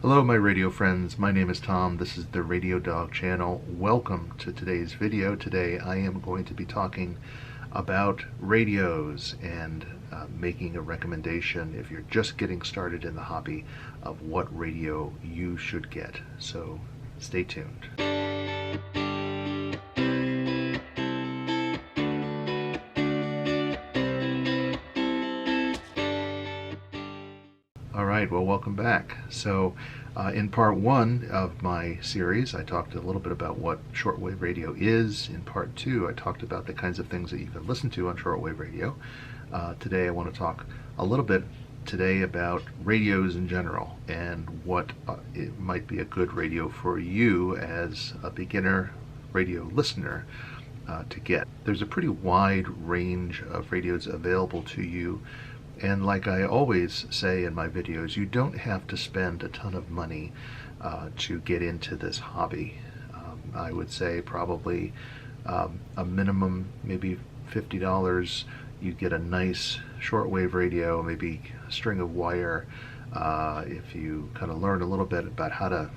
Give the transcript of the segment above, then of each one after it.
Hello my radio friends, my name is Tom. This is the Radiodog channel. Welcome to today's video. Today I am going to be talking about radios and making a recommendation if you're just getting started in the hobby of what radio you should get. So stay tuned. Alright, well, welcome back. So in part one of my series I talked a little bit about what shortwave radio is. In part two I talked about the kinds of things that you can listen to on shortwave radio. Today I want to talk a little bit today about radios in general and what it might be a good radio for you as a beginner radio listener to get. There's a pretty wide range of radios available to you. And like I always say in my videos, you don't have to spend a ton of money to get into this hobby. I would say probably a minimum, maybe $50. You get a nice shortwave radio, maybe a string of wire. If you kind of learn a little bit about how to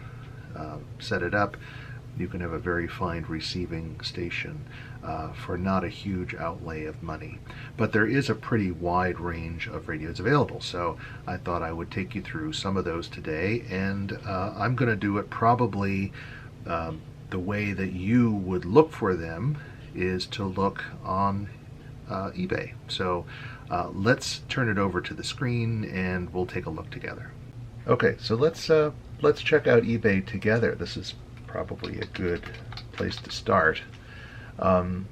set it up, you can have a very fine receiving station for not a huge outlay of money. But there is a pretty wide range of radios available, so I thought I would take you through some of those today, and I'm going to do it probably the way that you would look for them is to look on eBay. So let's turn it over to the screen and we'll take a look together. Okay, so let's check out eBay together. This is probably a good place to start. And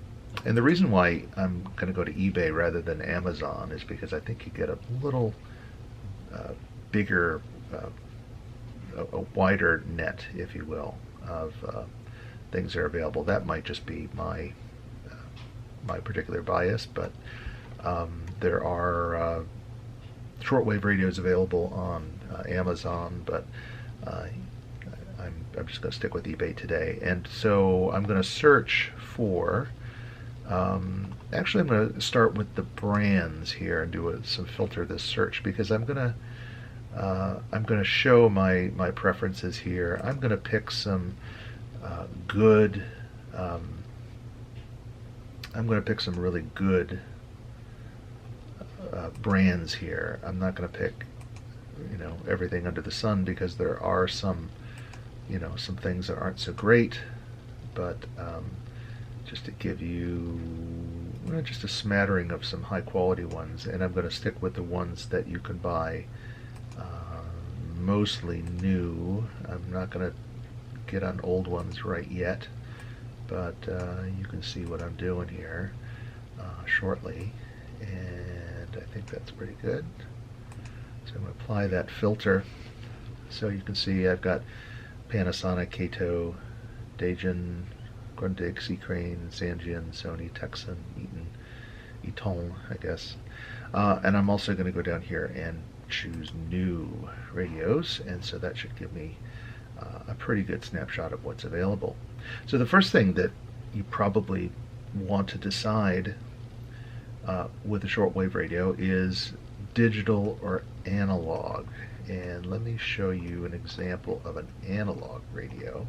the reason why I'm going to go to eBay rather than Amazon is because I think you get a little bigger, a wider net, if you will, of things that are available. That might just be my particular bias, but there are shortwave radios available on Amazon, but I'm just going to stick with eBay today. And so I'm going to search for, actually I'm going to start with the brands here and do some filter this search, because I'm going to show my preferences here. I'm going to pick some good, I'm going to pick some really good brands here. I'm not going to pick, everything under the sun, because there are some some things that aren't so great, but just to give you just a smattering of some high quality ones. And I'm going to stick with the ones that you can buy mostly new. I'm not going to get on old ones right yet, but you can see what I'm doing here shortly, and I think that's pretty good. So I'm going to apply that filter. So you can see I've got Panasonic, Kato, Dejan, Grundig, Sea Crane, Sangean, Sony, Texan, Eaton, I guess. And I'm also going to go down here and choose new radios, and so that should give me a pretty good snapshot of what's available. So the first thing that you probably want to decide with a shortwave radio is digital or analog. And let me show you an example of an analog radio,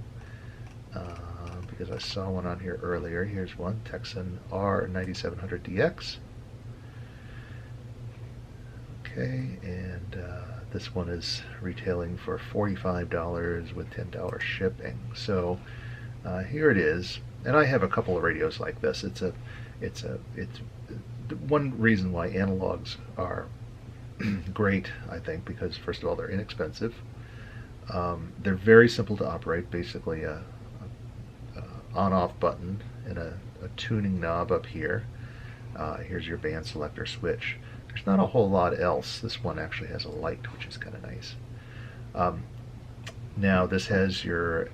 because I saw one on here earlier. Here's one, Texan R9700DX. Okay, and this one is retailing for $45 with $10 shipping. So here it is, and I have a couple of radios like this. It's one reason why analogs are great, I think, because first of all they're inexpensive. They're very simple to operate. Basically a on-off button and a tuning knob up here. Here's your band selector switch. There's not a whole lot else. This one actually has a light, which is kind of nice. Now this has your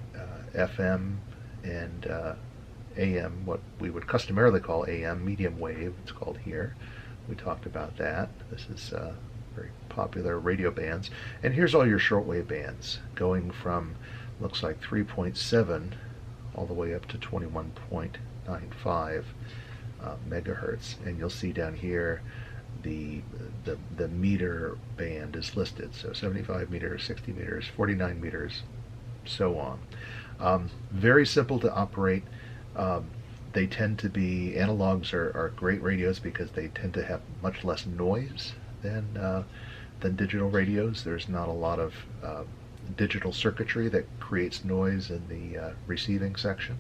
FM and AM, what we would customarily call AM, medium wave, it's called here. We talked about that. This is very popular radio bands. And here's all your shortwave bands, going from, looks like 3.7 all the way up to 21.95 megahertz. And you'll see down here the meter band is listed. So 75 meters, 60 meters, 49 meters, so on. Very simple to operate. They tend to be, analogs are great radios because they tend to have much less noise than digital radios. There's not a lot of digital circuitry that creates noise in the receiving section.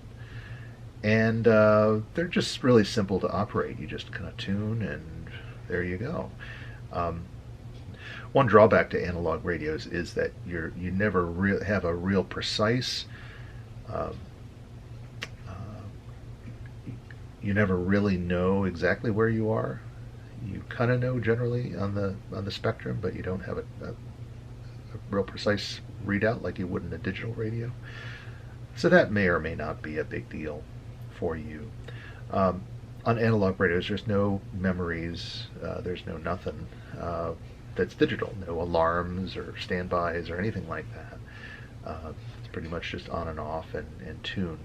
And they're just really simple to operate. You just kind of tune and there you go. One drawback to analog radios is that you never have a real precise, you never really know exactly where you are. You kind of know generally on the spectrum, but you don't have a real precise readout like you would in a digital radio. So that may or may not be a big deal for you. On analog radios, there's no memories, there's no nothing that's digital, no alarms or standbys or anything like that. It's pretty much just on and off and tune.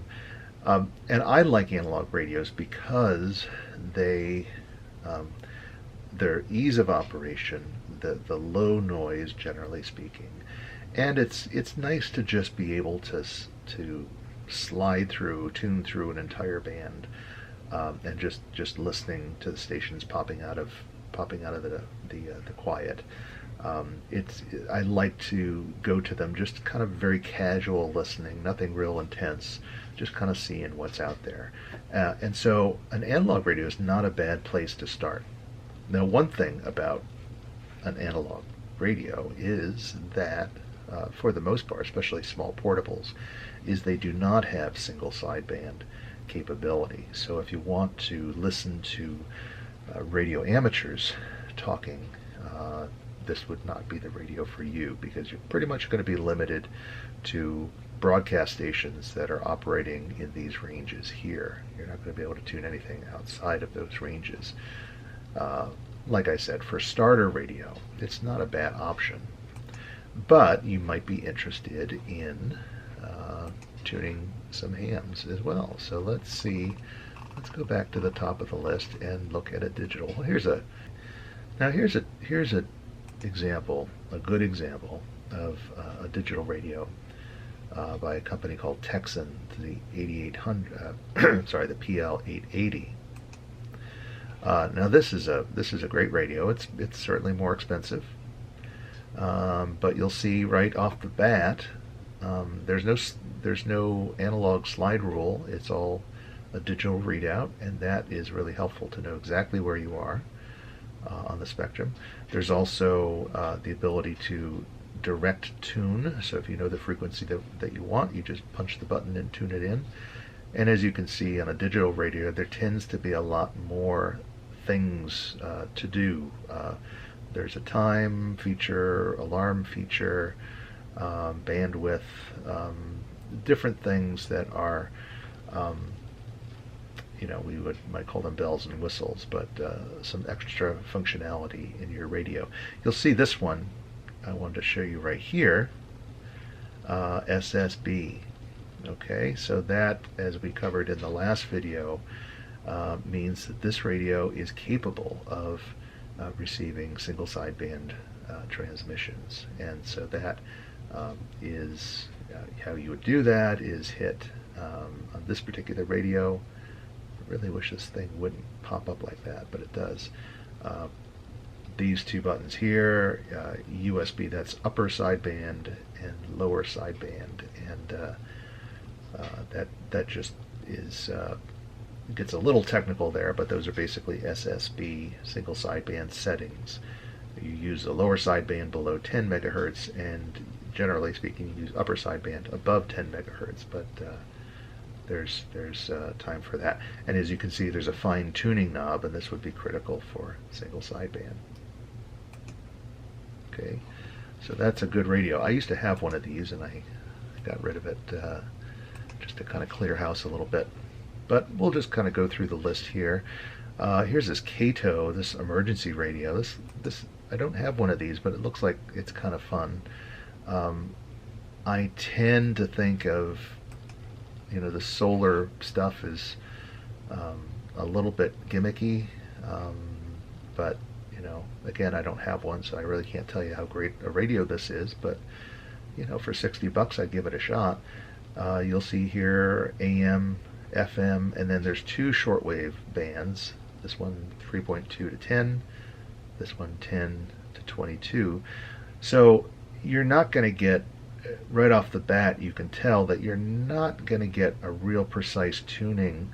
And I like analog radios because their ease of operation, the low noise, generally speaking, and it's nice to just be able to slide through, tune through an entire band, and just listening to the stations popping out of the quiet. I like to go to them just kind of very casual listening, nothing real intense, just kind of seeing what's out there. And so an analog radio is not a bad place to start. Now, one thing about an analog radio is that, for the most part, especially small portables, is they do not have single sideband capability. So if you want to listen to radio amateurs talking, this would not be the radio for you, because you're pretty much going to be limited to broadcast stations that are operating in these ranges here. You're not going to be able to tune anything outside of those ranges. Like I said, for starter radio, it's not a bad option, but you might be interested in tuning some hams as well. So let's go back to the top of the list and look at a digital. Here's a example, a good example of a digital radio by a company called Texan, the 8800, sorry, the PL 880. Now this is a great radio. It's certainly more expensive, but you'll see right off the bat, there's no analog slide rule. It's all a digital readout, and that is really helpful to know exactly where you are on the spectrum. There's also the ability to direct tune. So if you know the frequency that you want, you just punch the button and tune it in. And as you can see on a digital radio, there tends to be a lot more things to do. There's a time feature, alarm feature, bandwidth, different things that are, we might call them bells and whistles, but some extra functionality in your radio. You'll see this one I wanted to show you right here, SSB. Okay, so that, as we covered in the last video, means that this radio is capable of receiving single sideband transmissions, and so that is how you would do that is hit on this particular radio. I really wish this thing wouldn't pop up like that, but it does. These two buttons here, USB, that's upper sideband and lower sideband, and that just is gets a little technical there, but those are basically SSB single sideband settings. You use the lower sideband below 10 megahertz, and generally speaking, you use upper sideband above 10 megahertz. But there's time for that. And as you can see, there's a fine tuning knob, and this would be critical for single sideband. Okay, so that's a good radio. I used to have one of these, and I got rid of it just to kind of clear house a little bit. But we'll just kind of go through the list here. Here's this Kato, this emergency radio. This I don't have one of these, but it looks like it's kind of fun. I tend to think of, the solar stuff is a little bit gimmicky, but Again, I don't have one, so I really can't tell you how great a radio this is, but for $60 I'd give it a shot. You'll see here AM, FM, and then there's two shortwave bands. This one 3.2 to 10, this one 10 to 22. So you're not going to get, right off the bat, you can tell that you're not going to get a real precise tuning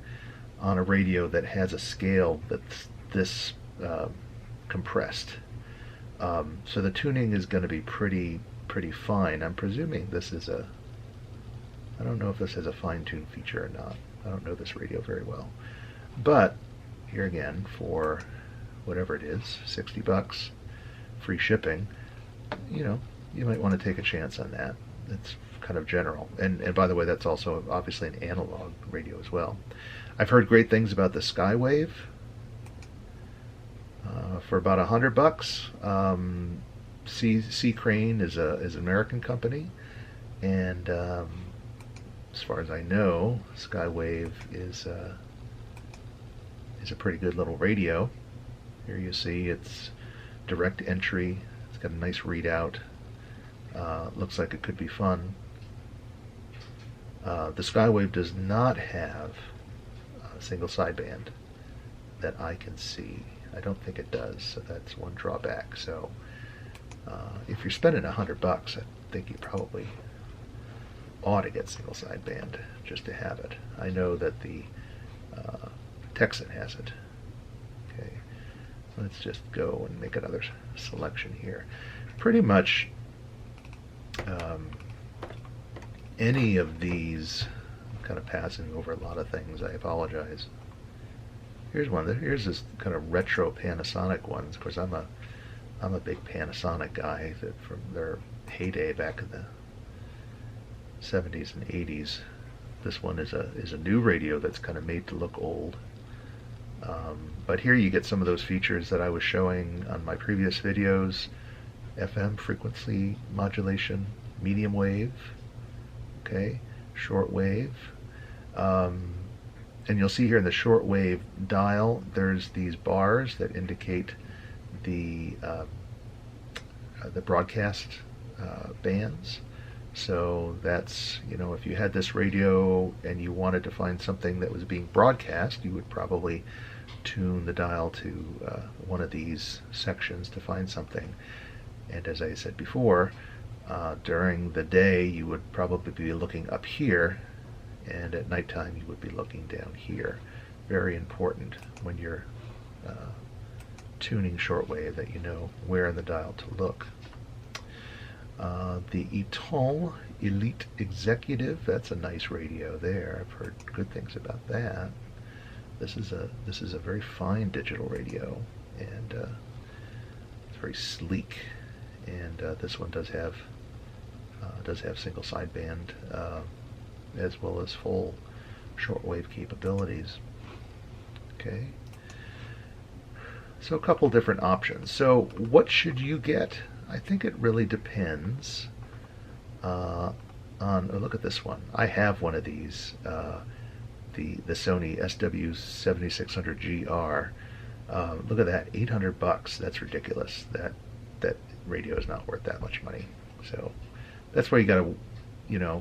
on a radio that has a scale that's this compressed. So the tuning is going to be pretty fine. I'm presuming this is I don't know if this has a fine-tune feature or not. I don't know this radio very well. But here again, for whatever it is, $60, free shipping, you might want to take a chance on that. It's kind of general. And by the way, that's also obviously an analog radio as well. I've heard great things about the Skywave. For about $100, C Crane is an American company, and as far as I know, Skywave is a pretty good little radio. Here you see it's direct entry. It's got a nice readout. Looks like it could be fun. The Skywave does not have a single sideband that I can see. I don't think it does, so that's one drawback. So if you're spending $100, I think you probably ought to get single sideband just to have it. I know that the Texan has it. Okay, let's just go and make another selection here. Pretty much any of these, I'm kind of passing over a lot of things, I apologize. Here's one. Here's this kind of retro Panasonic ones. Of course, I'm a big Panasonic guy from their heyday back in the 70s and 80s. This one is a new radio that's kind of made to look old. But here you get some of those features that I was showing on my previous videos: FM frequency modulation, medium wave, okay, shortwave. And you'll see here in the shortwave dial, there's these bars that indicate the broadcast bands. So that's, if you had this radio and you wanted to find something that was being broadcast, you would probably tune the dial to one of these sections to find something. And as I said before, during the day you would probably be looking up here, and at nighttime you would be looking down here. Very important when you're tuning shortwave that you know where in the dial to look. The Eton Elite Executive, that's a nice radio there. I've heard good things about that. This is a very fine digital radio, and it's very sleek. And this one does have single sideband as well as full shortwave capabilities. Okay. So a couple different options. So what should you get? I think it really depends on, look at this one. I have one of these, the Sony SW7600GR. Look at that, $800. That's ridiculous. That radio is not worth that much money. So that's why you got to,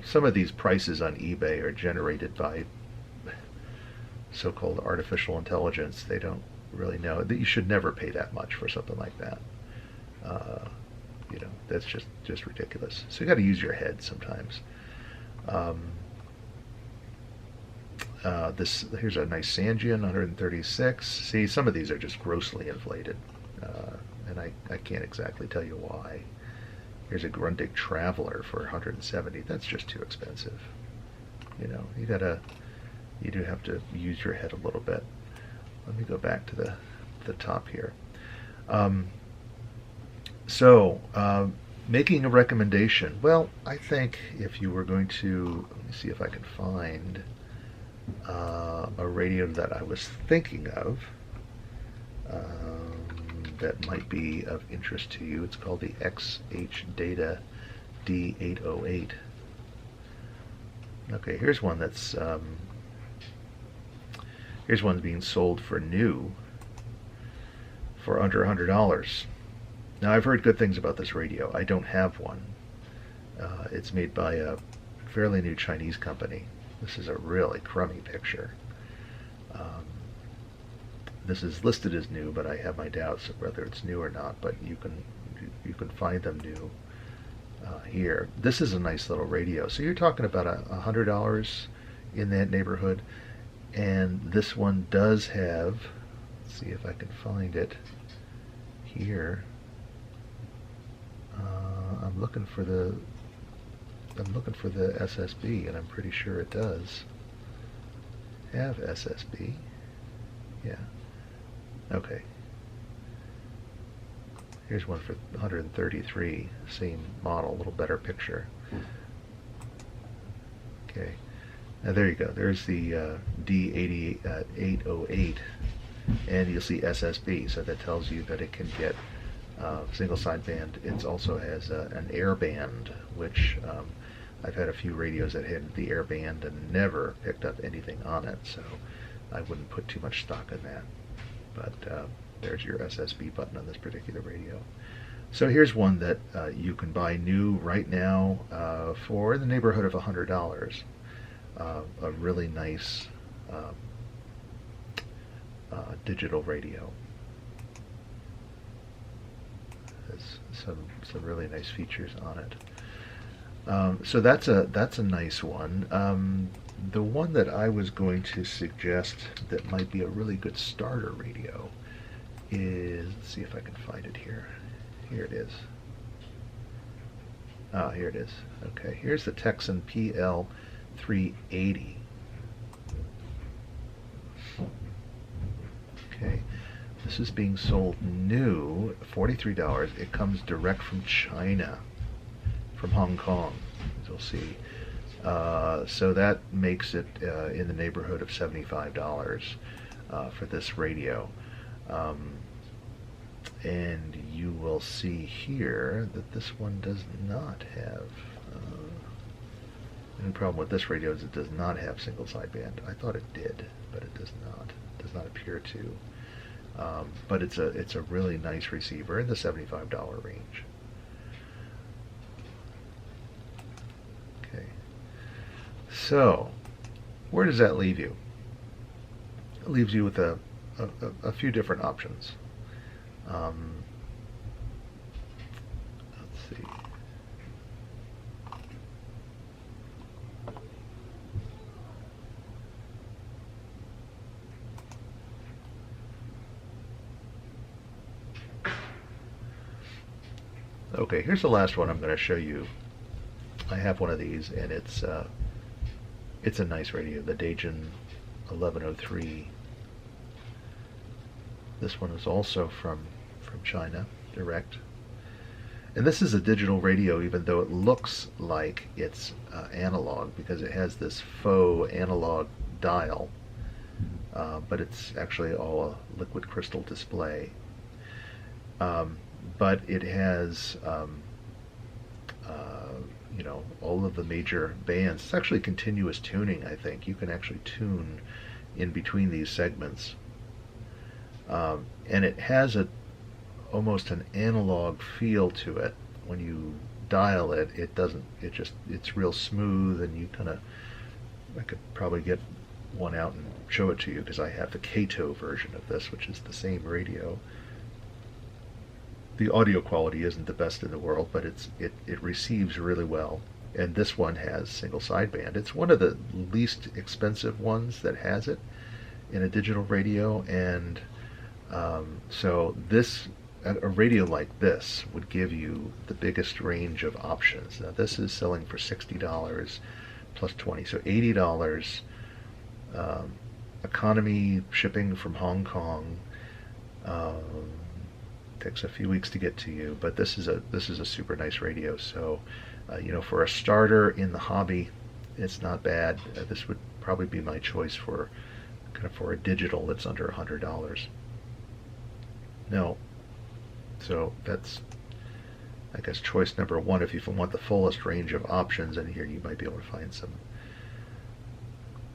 some of these prices on eBay are generated by so-called artificial intelligence. They don't really know that you should never pay that much for something like that. That's just ridiculous. So you got to use your head sometimes. Here's a nice Sangean 136. See, some of these are just grossly inflated, and I can't exactly tell you why. Here's a Grundig Traveler for 170. That's just too expensive. You do have to use your head a little bit. Let me go back to the top here. Making a recommendation. Well, I think if you were going to, let me see if I can find a radio that I was thinking of that might be of interest to you. It's called the XH Data D808. Okay, here's one that's here's one being sold for new for under $100. Now, I've heard good things about this radio. I don't have one. It's made by a fairly new Chinese company. This is a really crummy picture. This is listed as new, but I have my doubts of whether it's new or not. But you can find them new here. This is a nice little radio. So you're talking about $100 in that neighborhood, and this one does have. Let's see if I can find it here. I'm looking for the SSB, and I'm pretty sure it does have SSB. Yeah. Okay. Here's one for 133, same model, a little better picture. Okay. Now there you go. There's the D8808, and you'll see SSB, so that tells you that it can get single sideband. It also has an air band, which I've had a few radios that had the air band and never picked up anything on it, so I wouldn't put too much stock in that. But there's your SSB button on this particular radio. So here's one that you can buy new right now for in the neighborhood of $100. A really nice digital radio. Has some really nice features on it. So that's a nice one. The one that I was going to suggest that might be a really good starter radio is, let's see if I can find it here. Here it is. Ah, here it is. Okay, here's the Texan PL 380. Okay, this is being sold new, $43. It comes direct from China, from Hong Kong, as you'll see. So that makes it in the neighborhood of $75 for this radio. And you will see here that this one does not have, the only problem with this radio is it does not have single sideband. I thought it did, but it does not. It does not appear to. But it's a really nice receiver in the $75 range. Okay. So, where does that leave you? It leaves you with a few different options. Let's see. Okay, here's the last one I'm going to show you. I have one of these, and it's a nice radio, the Dejan 1103. This one is also from China, direct. And this is a digital radio, even though it looks like it's analog, because it has this faux analog dial, but it's actually all a liquid crystal display. But it has, you know, all of the major bands. It's actually continuous tuning, I think. You can actually tune in between these segments. And it has almost an analog feel to it. When you dial it, it's real smooth, and you kind of, I could probably get one out and show it to you, because I have the Kato version of this, which is the same radio. The audio quality isn't the best in the world, but it receives really well. And this one has single sideband. It's one of the least expensive ones that has it in a digital radio, and so a radio like this would give you the biggest range of options. Now this is selling for $60 plus 20, so $80. Economy shipping from Hong Kong. Takes a few weeks to get to you, but this is a super nice radio. So, you know, for a starter in the hobby, it's not bad. This would probably be my choice for a digital that's under $100. Now, so that's, I guess, choice number one. If you want the fullest range of options, and here you might be able to find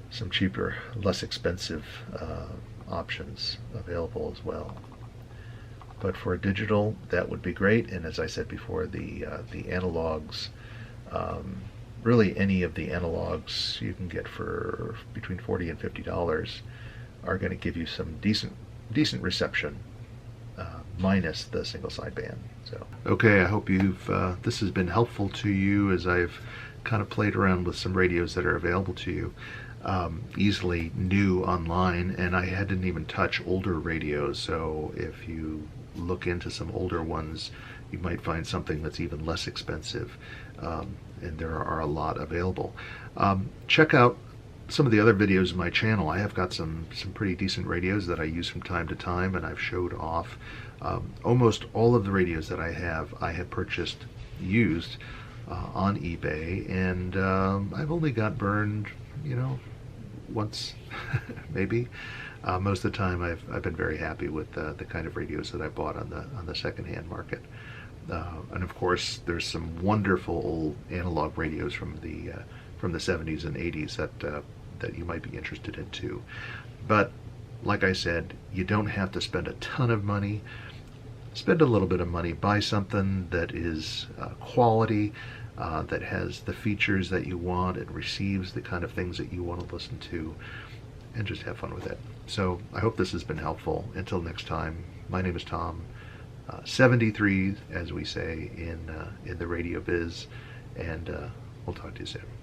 some cheaper, less expensive options available as well. But for digital, that would be great. And as I said before, the analogs, really any of the analogs you can get for between $40 and $50 are going to give you some decent reception, minus the single sideband. So okay, I hope this has been helpful to you as I've kind of played around with some radios that are available to you easily new online, and I hadn't even touch older radios. So if you look into some older ones, you might find something that's even less expensive, and there are a lot available. Check out some of the other videos in my channel. I have got some pretty decent radios that I use from time to time, and I've showed off. Almost all of the radios that I have purchased used on eBay, and I've only got burned, once, maybe. Most of the time, I've been very happy with the kind of radios that I bought on the secondhand market. And of course, there's some wonderful old analog radios from the 70s and 80s that you might be interested in too. But like I said, you don't have to spend a ton of money. Spend a little bit of money, buy something that is quality, that has the features that you want, and receives the kind of things that you want to listen to, and just have fun with it. So I hope this has been helpful. Until next time, my name is Tom, 73, as we say in the radio biz, and we'll talk to you soon.